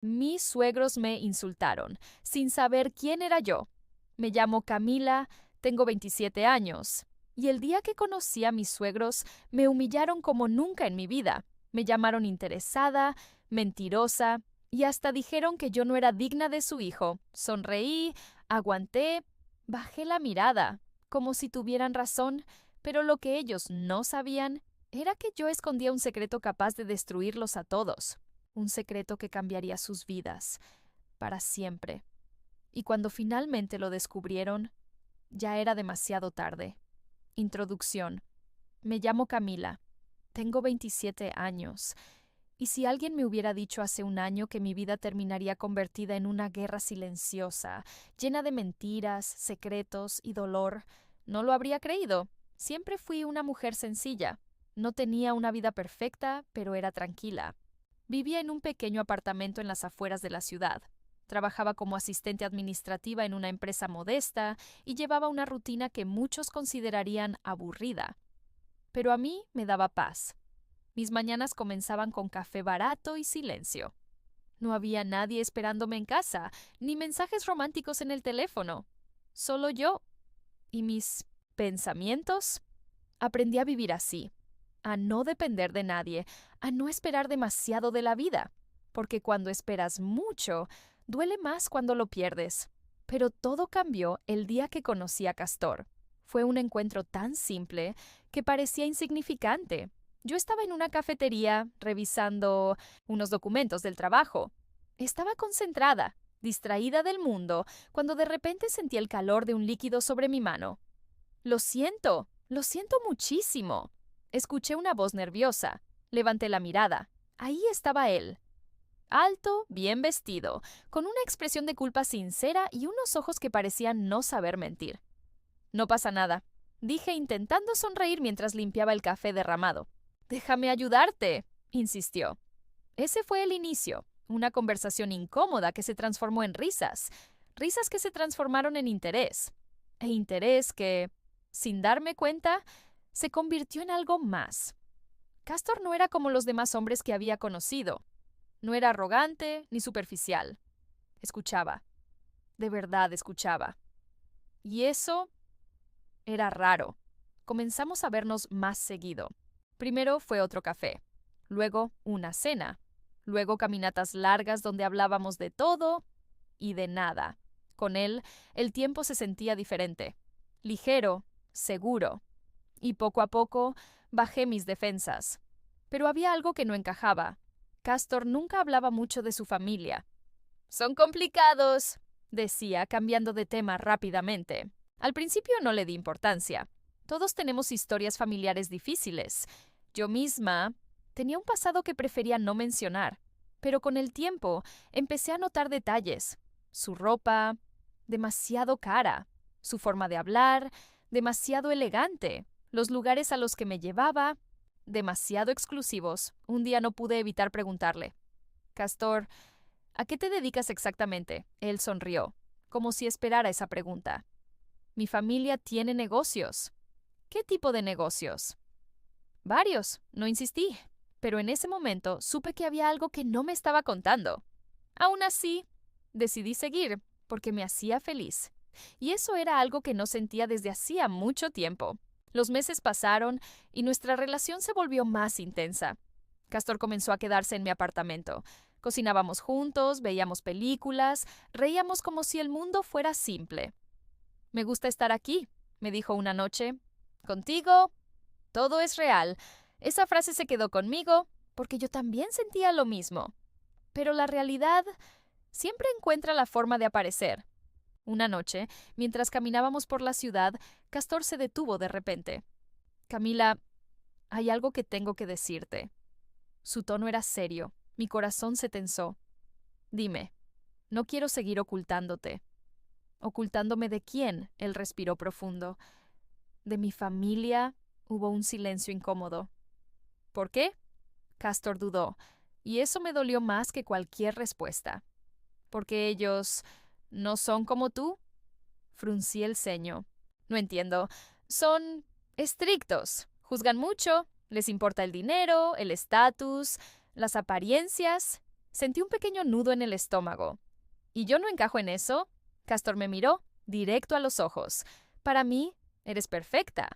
Mis suegros me insultaron, sin saber quién era yo. Me llamo Camila, tengo 27 años. Y el día que conocí a mis suegros, me humillaron como nunca en mi vida. Me llamaron interesada, mentirosa, y hasta dijeron que yo no era digna de su hijo. Sonreí, aguanté, bajé la mirada, como si tuvieran razón, pero lo que ellos no sabían era que yo escondía un secreto capaz de destruirlos a todos, un secreto que cambiaría sus vidas, para siempre. Y cuando finalmente lo descubrieron, ya era demasiado tarde. Introducción. Me llamo Camila. Tengo 27 años. Y si alguien me hubiera dicho hace un año que mi vida terminaría convertida en una guerra silenciosa, llena de mentiras, secretos y dolor, no lo habría creído. Siempre fui una mujer sencilla. No tenía una vida perfecta, pero era tranquila. Vivía en un pequeño apartamento en las afueras de la ciudad. Trabajaba como asistente administrativa en una empresa modesta y llevaba una rutina que muchos considerarían aburrida. Pero a mí me daba paz. Mis mañanas comenzaban con café barato y silencio. No había nadie esperándome en casa, ni mensajes románticos en el teléfono. Solo yo y mis pensamientos. Aprendí a vivir así, a no depender de nadie, a no esperar demasiado de la vida, porque cuando esperas mucho, duele más cuando lo pierdes. Pero todo cambió el día que conocí a Castor. Fue un encuentro tan simple que parecía insignificante. Yo estaba en una cafetería revisando unos documentos del trabajo. Estaba concentrada, distraída del mundo, cuando de repente sentí el calor de un líquido sobre mi mano. Lo siento muchísimo. Escuché una voz nerviosa. Levanté la mirada. Ahí estaba él. Alto, bien vestido, con una expresión de culpa sincera y unos ojos que parecían no saber mentir. No pasa nada, dije intentando sonreír mientras limpiaba el café derramado. Déjame ayudarte, insistió. Ese fue el inicio, una conversación incómoda que se transformó en risas, risas que se transformaron en interés, e interés que, sin darme cuenta, se convirtió en algo más. Castor no era como los demás hombres que había conocido. No era arrogante ni superficial. Escuchaba. De verdad escuchaba. Y eso era raro. Comenzamos a vernos más seguido. Primero fue otro café, luego una cena, luego caminatas largas donde hablábamos de todo y de nada. Con él, el tiempo se sentía diferente, ligero, seguro. Y poco a poco bajé mis defensas. Pero había algo que no encajaba. Castor nunca hablaba mucho de su familia. Son complicados, decía, cambiando de tema rápidamente. Al principio no le di importancia. Todos tenemos historias familiares difíciles. Yo misma tenía un pasado que prefería no mencionar, pero con el tiempo empecé a notar detalles. Su ropa, demasiado cara. Su forma de hablar, demasiado elegante. Los lugares a los que me llevaba, demasiado exclusivos. Un día no pude evitar preguntarle. Castor, ¿a qué te dedicas exactamente? Él sonrió, como si esperara esa pregunta. Mi familia tiene negocios. ¿Qué tipo de negocios? Varios, no insistí, pero en ese momento supe que había algo que no me estaba contando. Aún así, decidí seguir, porque me hacía feliz. Y eso era algo que no sentía desde hacía mucho tiempo. Los meses pasaron y nuestra relación se volvió más intensa. Castor comenzó a quedarse en mi apartamento. Cocinábamos juntos, veíamos películas, reíamos como si el mundo fuera simple. Me gusta estar aquí, me dijo una noche. Contigo, todo es real. Esa frase se quedó conmigo porque yo también sentía lo mismo. Pero la realidad siempre encuentra la forma de aparecer. Una noche, mientras caminábamos por la ciudad, Castor se detuvo de repente. Camila, hay algo que tengo que decirte. Su tono era serio. Mi corazón se tensó. Dime, no quiero seguir ocultándote. ¿Ocultándome de quién? Él respiró profundo. De mi familia. Hubo un silencio incómodo. ¿Por qué? Castor dudó, y eso me dolió más que cualquier respuesta. ¿Porque ellos no son como tú? Fruncí el ceño. No entiendo. Son estrictos. Juzgan mucho. Les importa el dinero, el estatus, las apariencias. Sentí un pequeño nudo en el estómago. ¿Y yo no encajo en eso? Castor me miró directo a los ojos. Para mí, eres perfecta.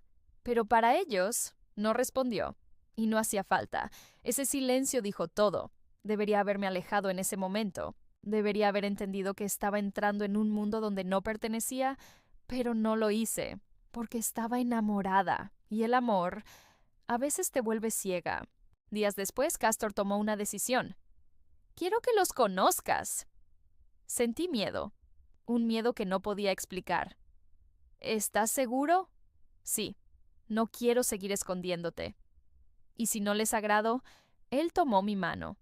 Pero para ellos, no respondió. Y no hacía falta. Ese silencio dijo todo. Debería haberme alejado en ese momento. Debería haber entendido que estaba entrando en un mundo donde no pertenecía, pero no lo hice, porque estaba enamorada. Y el amor a veces te vuelve ciega. Días después, Castor tomó una decisión. Quiero que los conozcas. Sentí miedo, un miedo que no podía explicar. ¿Estás seguro? Sí, no quiero seguir escondiéndote. Y si no les agrado, él tomó mi mano.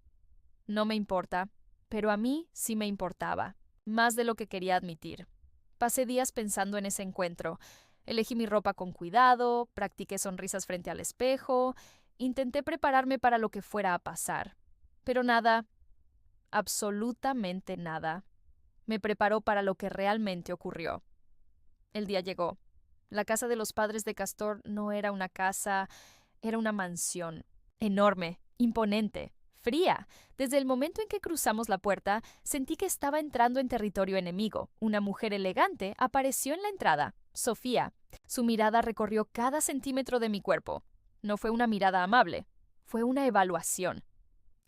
No me importa, pero a mí sí me importaba, más de lo que quería admitir. Pasé días pensando en ese encuentro. Elegí mi ropa con cuidado, practiqué sonrisas frente al espejo, intenté prepararme para lo que fuera a pasar. Pero nada, absolutamente nada, me preparó para lo que realmente ocurrió. El día llegó. La casa de los padres de Castor no era una casa, era una mansión. Enorme, imponente, fría. Desde el momento en que cruzamos la puerta, sentí que estaba entrando en territorio enemigo. Una mujer elegante apareció en la entrada, Sofía. Su mirada recorrió cada centímetro de mi cuerpo. No fue una mirada amable, fue una evaluación.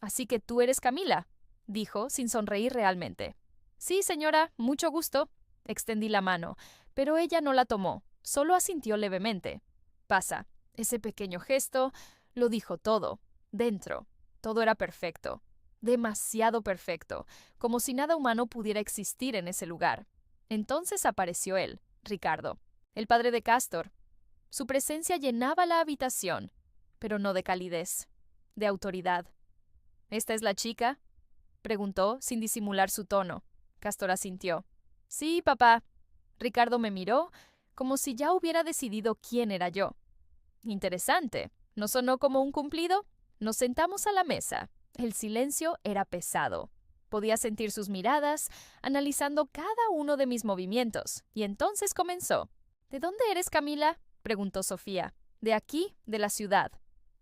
«Así que tú eres Camila», dijo, sin sonreír realmente. «Sí, señora, mucho gusto». Extendí la mano, pero ella no la tomó, solo asintió levemente. «Pasa». Ese pequeño gesto lo dijo todo. Dentro, todo era perfecto. Demasiado perfecto, como si nada humano pudiera existir en ese lugar. Entonces apareció él, Ricardo, el padre de Castor. Su presencia llenaba la habitación, pero no de calidez, de autoridad. «¿Esta es la chica?», preguntó, sin disimular su tono. Castor asintió. «Sí, papá». Ricardo me miró, como si ya hubiera decidido quién era yo. Interesante. ¿No sonó como un cumplido? Nos sentamos a la mesa. El silencio era pesado. Podía sentir sus miradas, analizando cada uno de mis movimientos. Y entonces comenzó. «¿De dónde eres, Camila?», preguntó Sofía. «De aquí, de la ciudad».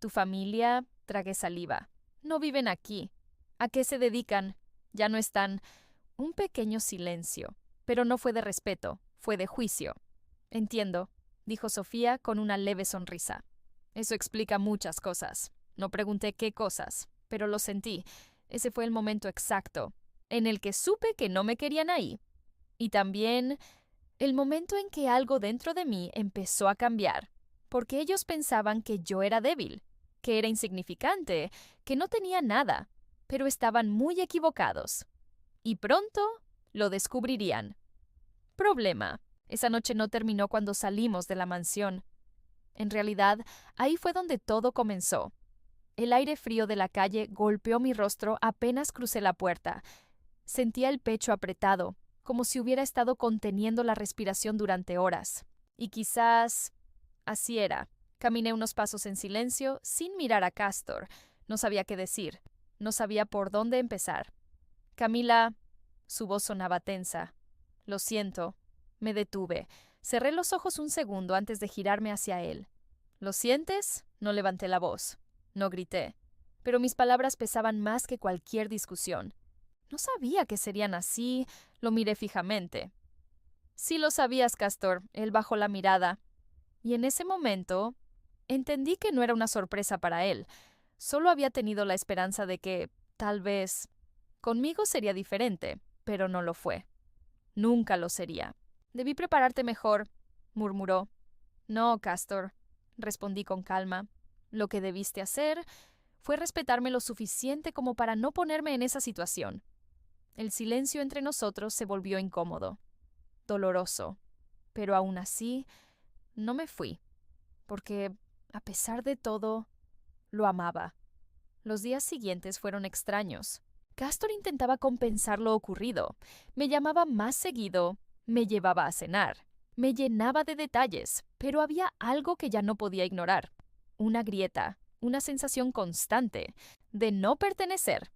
«¿Tu familia?», tragué saliva. «No viven aquí». «¿A qué se dedican?». «Ya no están». Un pequeño silencio. Pero no fue de respeto, fue de juicio. «Entiendo», dijo Sofía con una leve sonrisa. «Eso explica muchas cosas». No pregunté qué cosas, pero lo sentí. Ese fue el momento exacto, en el que supe que no me querían ahí. Y también el momento en que algo dentro de mí empezó a cambiar, porque ellos pensaban que yo era débil, que era insignificante, que no tenía nada, pero estaban muy equivocados. Y pronto lo descubrirían. Problema. Esa noche no terminó cuando salimos de la mansión. En realidad, ahí fue donde todo comenzó. El aire frío de la calle golpeó mi rostro apenas crucé la puerta. Sentía el pecho apretado, como si hubiera estado conteniendo la respiración durante horas. Y quizás así era. Caminé unos pasos en silencio, sin mirar a Castor. No sabía qué decir. No sabía por dónde empezar. «Camila», su voz sonaba tensa. «Lo siento». Me detuve. Cerré los ojos un segundo antes de girarme hacia él. «¿Lo sientes?». No levanté la voz. No grité. Pero mis palabras pesaban más que cualquier discusión. No sabía que serían así. Lo miré fijamente. «Sí lo sabías, Castor». Él bajó la mirada. Y en ese momento entendí que no era una sorpresa para él. Solo había tenido la esperanza de que, tal vez, conmigo sería diferente, pero no lo fue. Nunca lo sería. «Debí prepararte mejor», murmuró. «No, Castor», respondí con calma. «Lo que debiste hacer fue respetarme lo suficiente como para no ponerme en esa situación». El silencio entre nosotros se volvió incómodo, doloroso, pero aún así no me fui, porque, a pesar de todo, lo amaba. Los días siguientes fueron extraños. Castor intentaba compensar lo ocurrido. Me llamaba más seguido, me llevaba a cenar, me llenaba de detalles, pero había algo que ya no podía ignorar. Una grieta, una sensación constante de no pertenecer.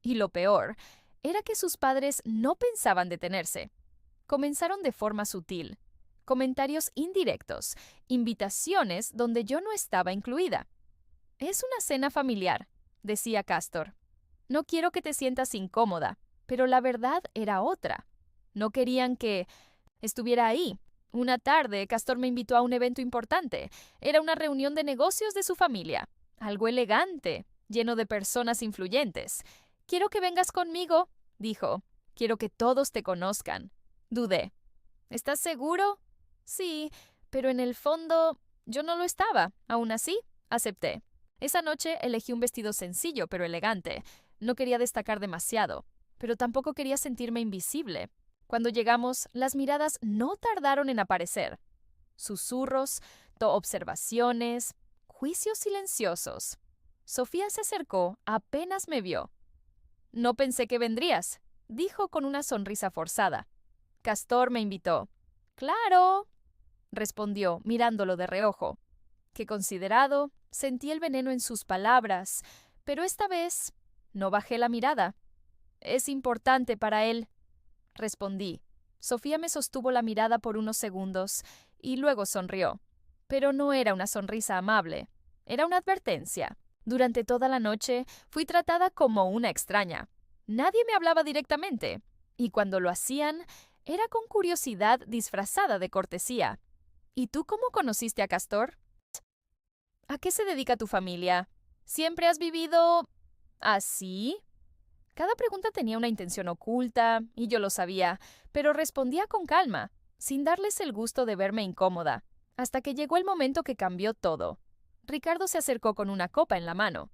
Y lo peor era que sus padres no pensaban detenerse. Comenzaron de forma sutil. Comentarios indirectos, invitaciones donde yo no estaba incluida. «Es una cena familiar», decía Castor. No quiero que te sientas incómoda, pero la verdad era otra. No querían que estuviera ahí. Una tarde, Castor me invitó a un evento importante. Era una reunión de negocios de su familia. Algo elegante, lleno de personas influyentes. Quiero que vengas conmigo, dijo. Quiero que todos te conozcan. Dudé. ¿Estás seguro? Sí, pero en el fondo yo no lo estaba. Aún así, acepté. Esa noche elegí un vestido sencillo pero elegante. No quería destacar demasiado, pero tampoco quería sentirme invisible. Cuando llegamos, las miradas no tardaron en aparecer. Susurros, observaciones, juicios silenciosos. Sofía se acercó apenas me vio. No pensé que vendrías, dijo con una sonrisa forzada. Castor me invitó. Claro, respondió, mirándolo de reojo. Qué considerado, sentí el veneno en sus palabras, pero esta vez no bajé la mirada. Es importante para él, respondí. Sofía me sostuvo la mirada por unos segundos y luego sonrió. Pero no era una sonrisa amable, era una advertencia. Durante toda la noche fui tratada como una extraña. Nadie me hablaba directamente, y cuando lo hacían, era con curiosidad disfrazada de cortesía. ¿Y tú cómo conociste a Castor? ¿A qué se dedica tu familia? ¿Siempre has vivido así? Cada pregunta tenía una intención oculta, y yo lo sabía, pero respondía con calma, sin darles el gusto de verme incómoda, hasta que llegó el momento que cambió todo. Ricardo se acercó con una copa en la mano.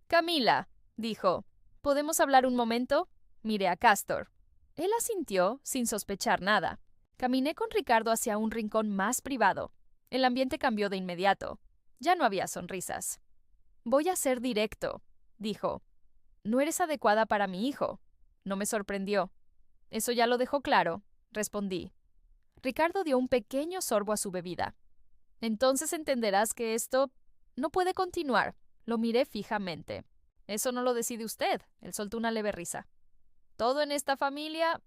Camila, dijo, ¿podemos hablar un momento? Miré a Castor. Él asintió, sin sospechar nada. Caminé con Ricardo hacia un rincón más privado. El ambiente cambió de inmediato. Ya no había sonrisas. Voy a ser directo, dijo. No eres adecuada para mi hijo. No me sorprendió. Eso ya lo dejó claro, respondí. Ricardo dio un pequeño sorbo a su bebida. Entonces entenderás que esto no puede continuar. Lo miré fijamente. Eso no lo decide usted. Él soltó una leve risa. Todo en esta familia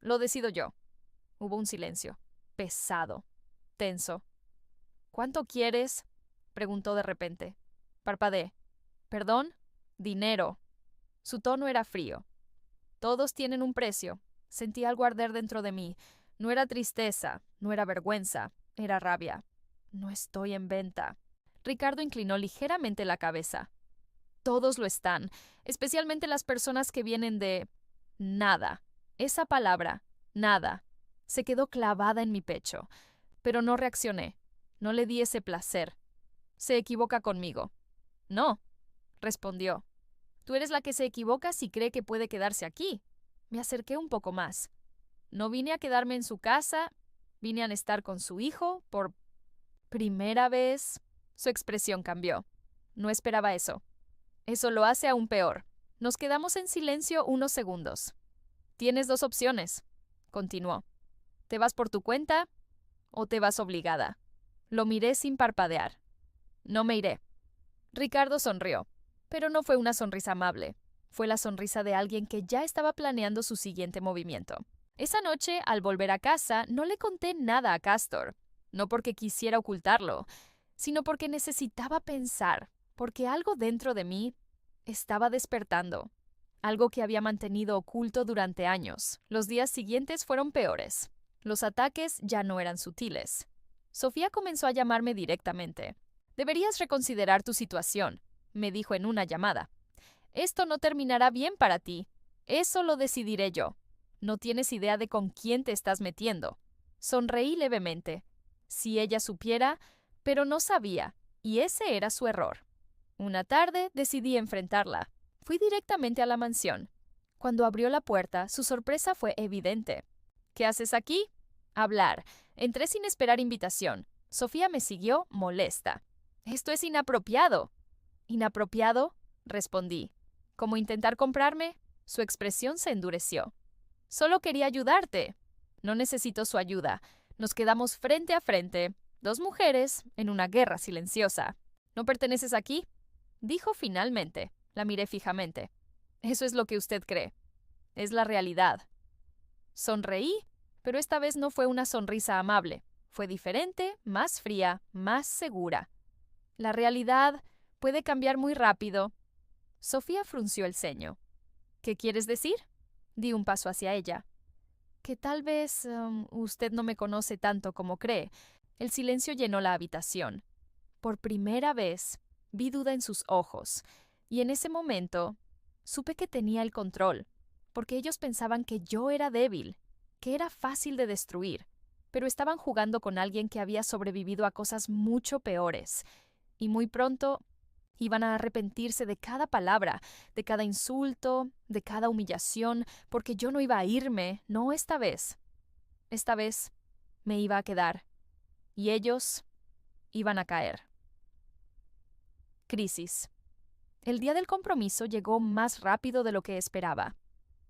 lo decido yo. Hubo un silencio. Pesado. Tenso. ¿Cuánto quieres? Preguntó de repente. Parpadeé. ¿Perdón? Dinero. Su tono era frío. Todos tienen un precio. Sentí algo arder dentro de mí. No era tristeza, no era vergüenza, era rabia. No estoy en venta. Ricardo inclinó ligeramente la cabeza. Todos lo están, especialmente las personas que vienen de nada. Esa palabra, nada, se quedó clavada en mi pecho. Pero no reaccioné. No le di ese placer. Se equivoca conmigo. No, respondió. Tú eres la que se equivoca si cree que puede quedarse aquí. Me acerqué un poco más. No vine a quedarme en su casa, vine a estar con su hijo por primera vez. Su expresión cambió. No esperaba eso. Eso lo hace aún peor. Nos quedamos en silencio unos segundos. Tienes dos opciones, continuó. ¿Te vas por tu cuenta o te vas obligada? Lo miré sin parpadear. No me iré. Ricardo sonrió, pero no fue una sonrisa amable. Fue la sonrisa de alguien que ya estaba planeando su siguiente movimiento. Esa noche, al volver a casa, no le conté nada a Castor. No porque quisiera ocultarlo, sino porque necesitaba pensar, porque algo dentro de mí estaba despertando. Algo que había mantenido oculto durante años. Los días siguientes fueron peores. Los ataques ya no eran sutiles. Sofía comenzó a llamarme directamente. Deberías reconsiderar tu situación, me dijo en una llamada. Esto no terminará bien para ti. Eso lo decidiré yo. No tienes idea de con quién te estás metiendo. Sonreí levemente. Si ella supiera, pero no sabía, y ese era su error. Una tarde decidí enfrentarla. Fui directamente a la mansión. Cuando abrió la puerta, su sorpresa fue evidente. ¿Qué haces aquí? Hablar. Entré sin esperar invitación. Sofía me siguió molesta. Esto es inapropiado. ¿Inapropiado? Respondí. ¿Cómo intentar comprarme? Su expresión se endureció. Solo quería ayudarte. No necesito su ayuda. Nos quedamos frente a frente, dos mujeres en una guerra silenciosa. ¿No perteneces aquí? Dijo finalmente. La miré fijamente. Eso es lo que usted cree. Es la realidad. Sonreí, pero esta vez no fue una sonrisa amable. Fue diferente, más fría, más segura. La realidad puede cambiar muy rápido. Sofía frunció el ceño. ¿Qué quieres decir? Di un paso hacia ella. Que tal vez usted no me conoce tanto como cree. El silencio llenó la habitación. Por primera vez vi duda en sus ojos, y en ese momento supe que tenía el control, porque ellos pensaban que yo era débil, que era fácil de destruir, pero estaban jugando con alguien que había sobrevivido a cosas mucho peores, y muy pronto iban a arrepentirse de cada palabra, de cada insulto, de cada humillación, porque yo no iba a irme, no esta vez. Esta vez me iba a quedar, y ellos iban a caer. Crisis. El día del compromiso llegó más rápido de lo que esperaba,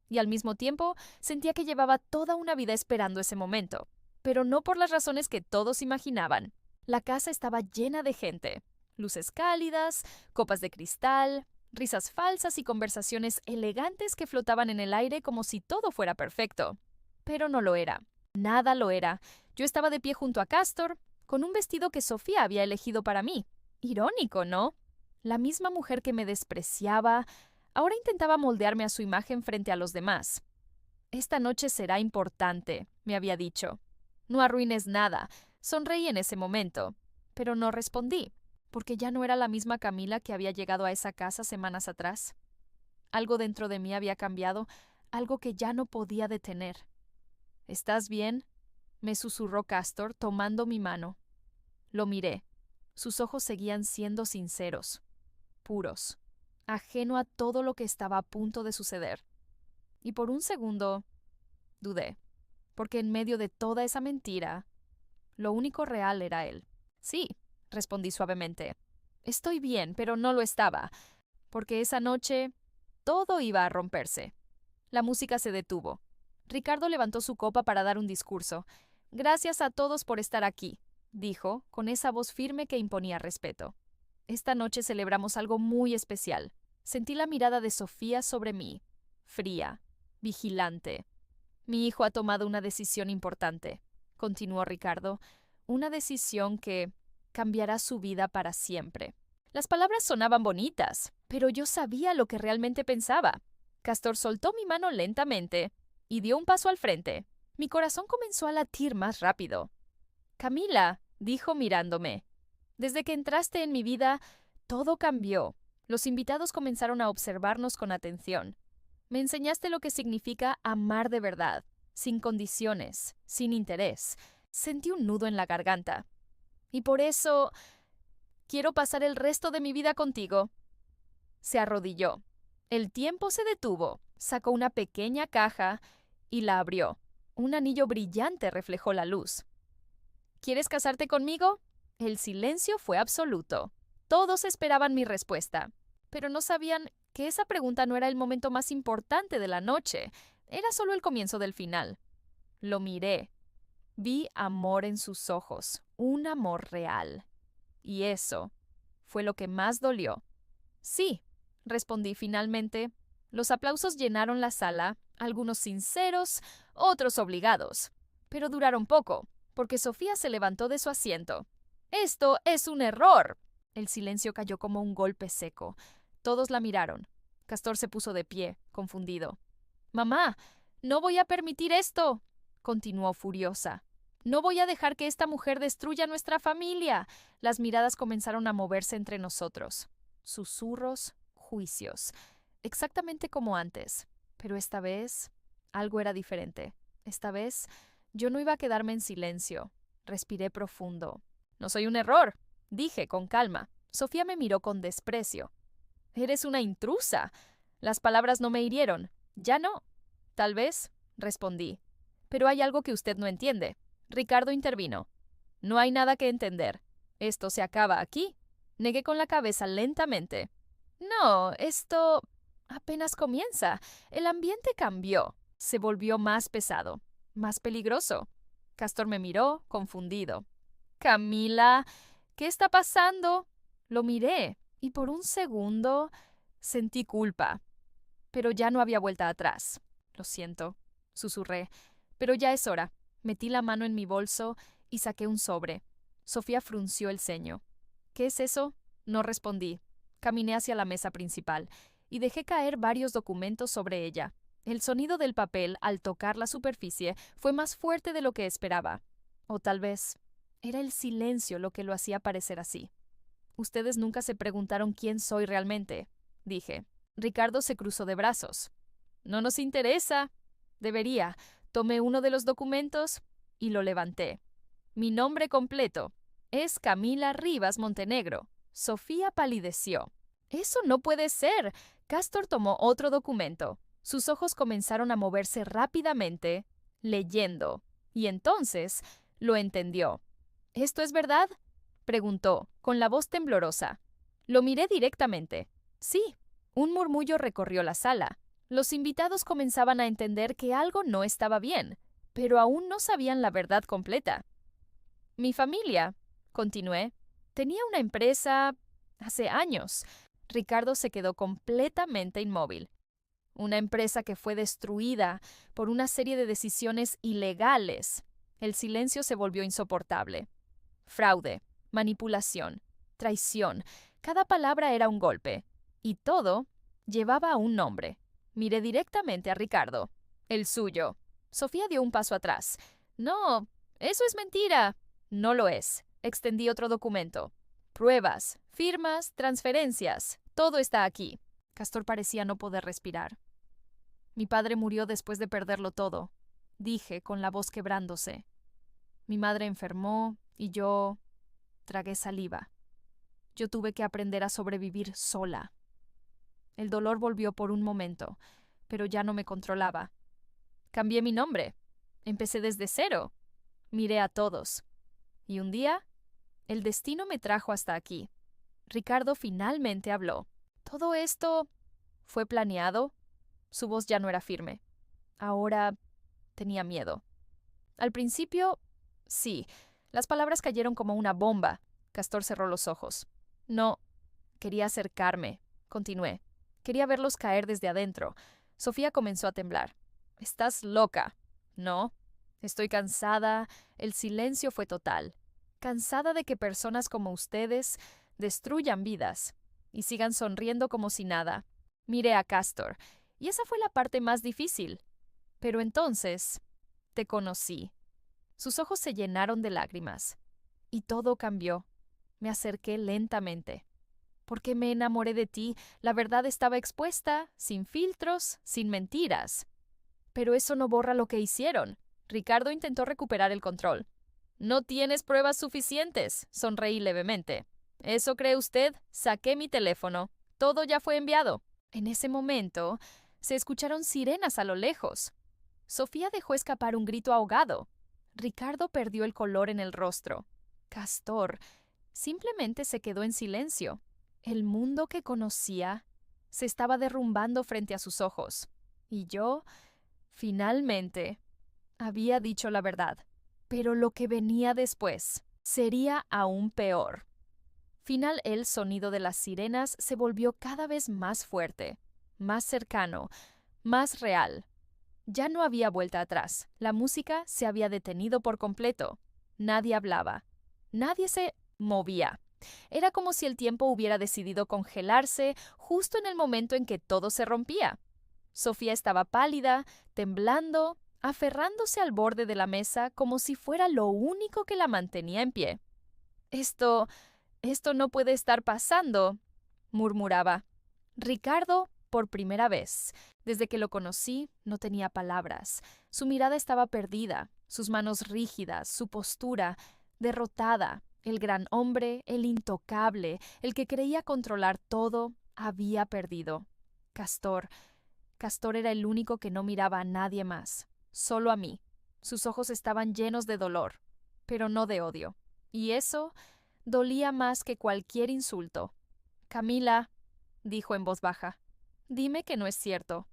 y al mismo tiempo sentía que llevaba toda una vida esperando ese momento, pero no por las razones que todos imaginaban. La casa estaba llena de gente, luces cálidas, copas de cristal, risas falsas y conversaciones elegantes que flotaban en el aire como si todo fuera perfecto. Pero no lo era. Nada lo era. Yo estaba de pie junto a Castor, con un vestido que Sofía había elegido para mí. Irónico, ¿no? La misma mujer que me despreciaba, ahora intentaba moldearme a su imagen frente a los demás. Esta noche será importante, me había dicho. No arruines nada. Sonreí en ese momento, pero no respondí, porque ya no era la misma Camila que había llegado a esa casa semanas atrás. Algo dentro de mí había cambiado, algo que ya no podía detener. ¿Estás bien?, me susurró Castor, tomando mi mano. Lo miré. Sus ojos seguían siendo sinceros, puros, ajeno a todo lo que estaba a punto de suceder. Y por un segundo dudé, porque en medio de toda esa mentira, lo único real era él. Sí, respondí suavemente. Estoy bien, pero no lo estaba, porque esa noche todo iba a romperse. La música se detuvo. Ricardo levantó su copa para dar un discurso. Gracias a todos por estar aquí, dijo, con esa voz firme que imponía respeto. Esta noche celebramos algo muy especial. Sentí la mirada de Sofía sobre mí, fría, vigilante. Mi hijo ha tomado una decisión importante, continuó Ricardo, una decisión que cambiará su vida para siempre. Las palabras sonaban bonitas, pero yo sabía lo que realmente pensaba. Castor soltó mi mano lentamente y dio un paso al frente. Mi corazón comenzó a latir más rápido. Camila, dijo mirándome, desde que entraste en mi vida, todo cambió. Los invitados comenzaron a observarnos con atención. Me enseñaste lo que significa amar de verdad, sin condiciones, sin interés. Sentí un nudo en la garganta. Y por eso quiero pasar el resto de mi vida contigo. Se arrodilló. El tiempo se detuvo. Sacó una pequeña caja y la abrió. Un anillo brillante reflejó la luz. ¿Quieres casarte conmigo? El silencio fue absoluto. Todos esperaban mi respuesta, pero no sabían que esa pregunta no era el momento más importante de la noche. Era solo el comienzo del final. Lo miré. Vi amor en sus ojos, un amor real. Y eso fue lo que más dolió. Sí, respondí finalmente. Los aplausos llenaron la sala, algunos sinceros, otros obligados. Pero duraron poco, porque Sofía se levantó de su asiento. «¡Esto es un error!». El silencio cayó como un golpe seco. Todos la miraron. Castor se puso de pie, confundido. «Mamá, no voy a permitir esto», continuó furiosa. «No voy a dejar que esta mujer destruya nuestra familia». Las miradas comenzaron a moverse entre nosotros. Susurros, juicios. Exactamente como antes. Pero esta vez algo era diferente. Esta vez yo no iba a quedarme en silencio. Respiré profundo. «No soy un error», dije con calma. Sofía me miró con desprecio. «Eres una intrusa». Las palabras no me hirieron. «Ya no». «Tal vez», respondí. «Pero hay algo que usted no entiende». Ricardo intervino. «No hay nada que entender. Esto se acaba aquí». Negué con la cabeza lentamente. «No, esto apenas comienza». El ambiente cambió. Se volvió más pesado, más peligroso. Castor me miró, confundido. «Camila, ¿qué está pasando?». Lo miré, y por un segundo sentí culpa. Pero ya no había vuelta atrás. «Lo siento», susurré. «Pero ya es hora». Metí la mano en mi bolso y saqué un sobre. Sofía frunció el ceño. «¿Qué es eso?». No respondí. Caminé hacia la mesa principal. y dejé caer varios documentos sobre ella. El sonido del papel, al tocar la superficie, fue más fuerte de lo que esperaba. O tal vez era el silencio lo que lo hacía parecer así. Ustedes nunca se preguntaron quién soy realmente, dije. Ricardo se cruzó de brazos. No nos interesa. Debería. Tomé uno de los documentos y lo levanté. Mi nombre completo es Camila Rivas Montenegro. Sofía palideció. Eso no puede ser. Castor tomó otro documento. Sus ojos comenzaron a moverse rápidamente, leyendo, y entonces lo entendió. ¿Esto es verdad?, preguntó, con la voz temblorosa. Lo miré directamente. Sí. Un murmullo recorrió la sala. Los invitados comenzaban a entender que algo no estaba bien, pero aún no sabían la verdad completa. Mi familia, continué, tenía una empresa hace años. Ricardo se quedó completamente inmóvil. Una empresa que fue destruida por una serie de decisiones ilegales. El silencio se volvió insoportable. Fraude, manipulación, traición. Cada palabra era un golpe. Y todo llevaba un nombre. Miré directamente a Ricardo. El suyo. Sofía dio un paso atrás. No, eso es mentira. No lo es. Extendí otro documento. Pruebas, firmas, transferencias. Todo está aquí. Castor parecía no poder respirar. Mi padre murió después de perderlo todo, dije con la voz quebrándose. Mi madre enfermó y yo tragué saliva. Yo tuve que aprender a sobrevivir sola. El dolor volvió por un momento, pero ya no me controlaba. Cambié mi nombre. Empecé desde cero. Miré a todos. Y un día, el destino me trajo hasta aquí. Ricardo finalmente habló. ¿Todo esto fue planeado? Su voz ya no era firme. Ahora tenía miedo. Al principio, sí. Las palabras cayeron como una bomba. Castor cerró los ojos. No, quería acercarme. Continué. Quería verlos caer desde adentro. Sofía comenzó a temblar. «Estás loca». «No. Estoy cansada». El silencio fue total. Cansada de que personas como ustedes destruyan vidas y sigan sonriendo como si nada. Miré a Castor. Y esa fue la parte más difícil. Pero entonces te conocí. Sus ojos se llenaron de lágrimas. Y todo cambió. Me acerqué lentamente. Porque me enamoré de ti. La verdad estaba expuesta, sin filtros, sin mentiras. Pero eso no borra lo que hicieron. Ricardo intentó recuperar el control. No tienes pruebas suficientes. Sonreí levemente. ¿Eso cree usted? Saqué mi teléfono. Todo ya fue enviado. En ese momento se escucharon sirenas a lo lejos. Sofía dejó escapar un grito ahogado. Ricardo perdió el color en el rostro. Castor simplemente se quedó en silencio. El mundo que conocía se estaba derrumbando frente a sus ojos. Y yo, finalmente, había dicho la verdad. Pero lo que venía después sería aún peor. El sonido de las sirenas se volvió cada vez más fuerte, más cercano, más real. Ya no había vuelta atrás. La música se había detenido por completo. Nadie hablaba. Nadie se movía. Era como si el tiempo hubiera decidido congelarse justo en el momento en que todo se rompía. Sofía estaba pálida, temblando, aferrándose al borde de la mesa como si fuera lo único que la mantenía en pie. Esto no puede estar pasando», murmuraba. Ricardo, por primera vez, desde que lo conocí, no tenía palabras. Su mirada estaba perdida, sus manos rígidas, su postura derrotada. El gran hombre, el intocable, el que creía controlar todo, había perdido. Castor era el único que no miraba a nadie más, solo a mí. Sus ojos estaban llenos de dolor, pero no de odio. Y eso dolía más que cualquier insulto. «Camila», dijo en voz baja, «dime que no es cierto,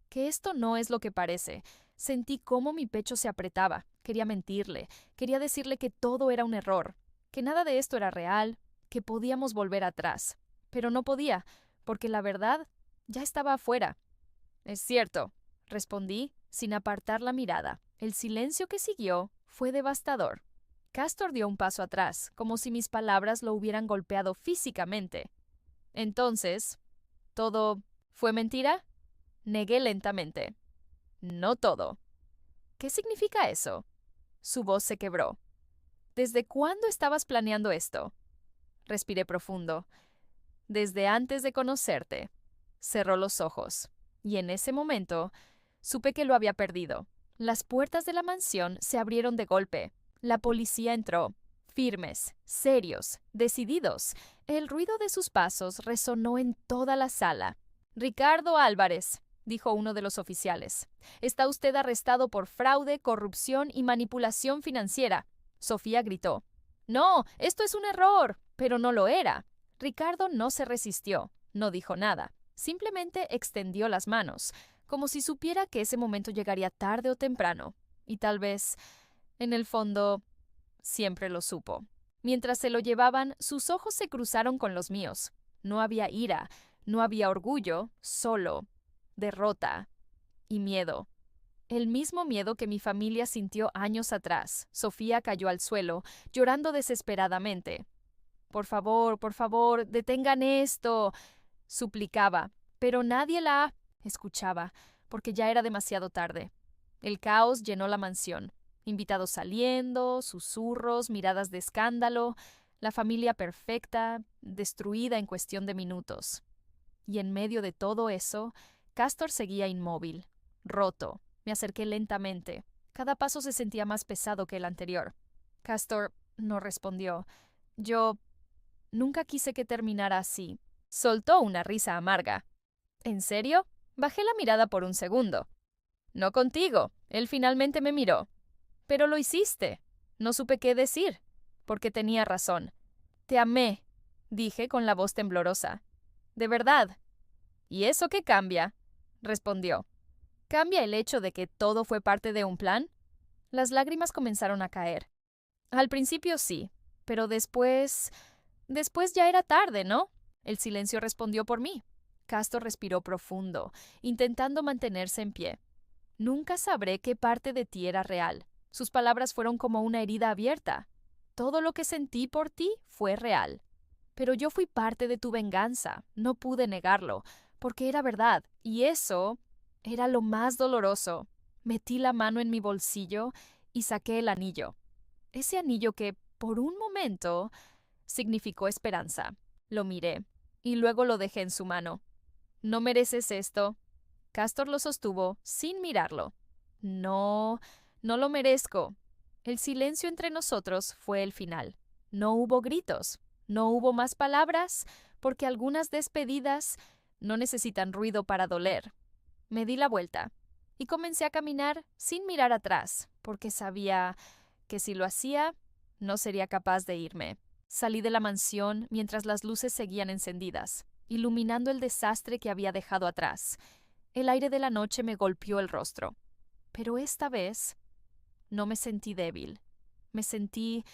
que esto no es lo que parece». Sentí cómo mi pecho se apretaba. Quería mentirle, quería decirle que todo era un error, que nada de esto era real, que podíamos volver atrás. Pero no podía, porque la verdad ya estaba afuera. «Es cierto», respondí, sin apartar la mirada. El silencio que siguió fue devastador. Castor dio un paso atrás, como si mis palabras lo hubieran golpeado físicamente. «Entonces, todo ¿Fue mentira? Negué lentamente. No todo. ¿Qué significa eso? Su voz se quebró. ¿Desde cuándo estabas planeando esto? Respiré profundo. Desde antes de conocerte. Cerró los ojos. Y en ese momento supe que lo había perdido. Las puertas de la mansión se abrieron de golpe. La policía entró. Firmes, serios, decididos. El ruido de sus pasos resonó en toda la sala. Ricardo Álvarez, dijo uno de los oficiales. Está usted arrestado por fraude, corrupción y manipulación financiera. Sofía gritó. No, esto es un error. Pero no lo era. Ricardo no se resistió, no dijo nada. Simplemente extendió las manos, como si supiera que ese momento llegaría tarde o temprano. Y tal vez, en el fondo, siempre lo supo. Mientras se lo llevaban, sus ojos se cruzaron con los míos. No había ira, no había orgullo, solo derrota y miedo. El mismo miedo que mi familia sintió años atrás. Sofía cayó al suelo, llorando desesperadamente. Por favor, detengan esto, suplicaba, pero nadie la escuchaba, porque ya era demasiado tarde. El caos llenó la mansión. Invitados saliendo, susurros, miradas de escándalo, la familia perfecta, destruida en cuestión de minutos. Y en medio de todo eso, Castor seguía inmóvil, roto. Me acerqué lentamente. Cada paso se sentía más pesado que el anterior. Castor no respondió. Yo nunca quise que terminara así. Soltó una risa amarga. ¿En serio? Bajé la mirada por un segundo. No contigo. Él finalmente me miró. Pero lo hiciste. No supe qué decir, porque tenía razón. Te amé, dije con la voz temblorosa. De verdad. ¿Y eso qué cambia? Respondió. ¿Cambia el hecho de que todo fue parte de un plan? Las lágrimas comenzaron a caer. Al principio sí, pero después ya era tarde, ¿no? El silencio respondió por mí. Castor respiró profundo, intentando mantenerse en pie. Nunca sabré qué parte de ti era real. Sus palabras fueron como una herida abierta. Todo lo que sentí por ti fue real. Pero yo fui parte de tu venganza, no pude negarlo, porque era verdad, y eso era lo más doloroso. Metí la mano en mi bolsillo y saqué el anillo. Ese anillo que, por un momento, significó esperanza. Lo miré, y luego lo dejé en su mano. ¿No mereces esto? Castor lo sostuvo, sin mirarlo. No, no lo merezco. El silencio entre nosotros fue el final. No hubo gritos, no hubo más palabras, porque algunas despedidas no necesitan ruido para doler. Me di la vuelta y comencé a caminar sin mirar atrás, porque sabía que si lo hacía, no sería capaz de irme. Salí de la mansión mientras las luces seguían encendidas, iluminando el desastre que había dejado atrás. El aire de la noche me golpeó el rostro. Pero esta vez no me sentí débil. Me sentí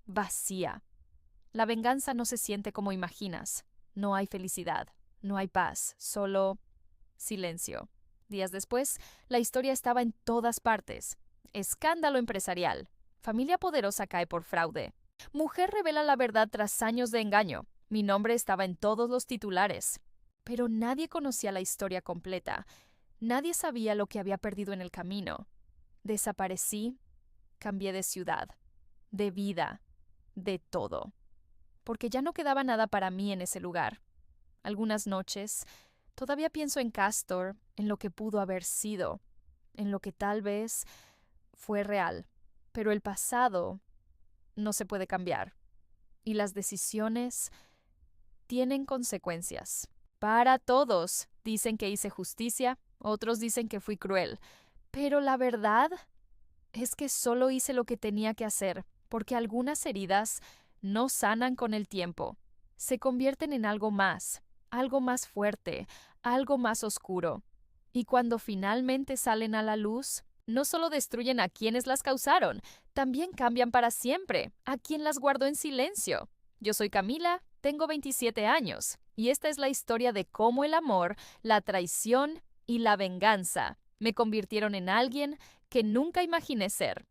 vacía. La venganza no se siente como imaginas. No hay felicidad, no hay paz, solo silencio. Días después, la historia estaba en todas partes. Escándalo empresarial. Familia poderosa cae por fraude. Mujer revela la verdad tras años de engaño. Mi nombre estaba en todos los titulares. Pero nadie conocía la historia completa. Nadie sabía lo que había perdido en el camino. Desaparecí, cambié de ciudad, de vida, de todo. Porque ya no quedaba nada para mí en ese lugar. Algunas noches, todavía pienso en Castor, en lo que pudo haber sido, en lo que tal vez fue real. Pero el pasado no se puede cambiar. Y las decisiones tienen consecuencias. Para todos. Dicen que hice justicia, otros dicen que fui cruel. Pero la verdad es que solo hice lo que tenía que hacer, porque algunas heridas no sanan con el tiempo. Se convierten en algo más fuerte, algo más oscuro. Y cuando finalmente salen a la luz, no solo destruyen a quienes las causaron, también cambian para siempre a quien las guardó en silencio. Yo soy Camila, tengo 27 años, y esta es la historia de cómo el amor, la traición y la venganza me convirtieron en alguien que nunca imaginé ser.